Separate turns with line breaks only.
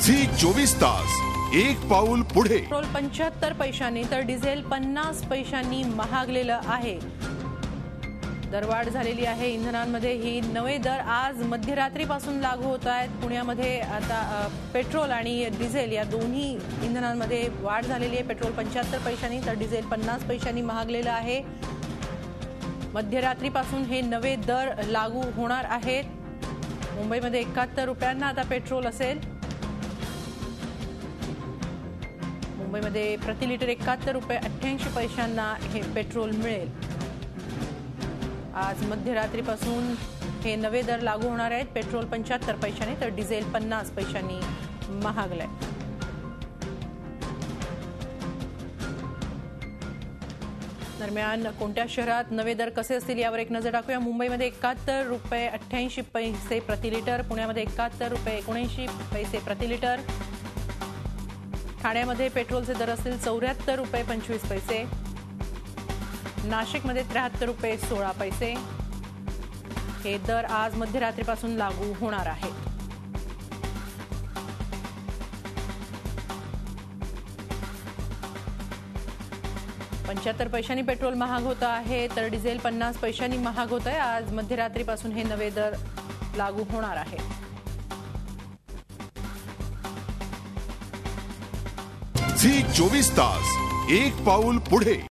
Zee 24 तास एक पाऊल पुढे।
पेट्रोल 75 पैशांनी तर डिझेल 50 पैशांनी महागलेलं आहे। दरवाढ झालेली आहे इंधनांमध्ये। ही नवे दर आज मध्यरात्रीपासून लागू होत आहेत। पुण्यामध्ये आता पेट्रोल आणि डिझेल या दोन्ही इंधनांमध्ये वाढ झालेली आहे। पेट्रोल 75 पैशांनी तर डिझेल 50 पैशांनी महागलेलं आहे। मध्यरात्रीपासून हे नवे दर लागू होणार आहेत। मुंबईमध्ये 71 रुपयांना आता पेट्रोल असेल। मुंबईमध्ये प्रति लिटर 71 रुपये 88 पैशांना हे पेट्रोल मिळेल। आज मध्यरात्रीपासून हे नवे दर लागू होणार आहेत। पेट्रोल 75 पैशांनी तर डिझेल 50 पैशांनी महागलंय। दरम्यान कोणत्या शहरात नवे दर कसे असतील यावर एक नजर टाकूया। मुंबईमध्ये 71 रुपये 88 पैसे प्रति लिटर, पुण्यामध्ये 71 रुपये 79 पैसे प्रति लिटर, ठाण्यामध्ये पेट्रोलचे दर असतील 74 रुपये 25 पैसे, नाशिकमध्ये 73 रुपये 16 पैसे। हे दर आज मध्यरात्रीपासून लागू होणार आहेत। $75 पैशांनी पेट्रोल महाग होत आहे तर डिझेल 50 पैशांनी महाग होत आहे। आज मध्यरात्रीपासून हे नवे दर लागू होणार आहेत।
झी 24 तास एक पाऊल पुढे।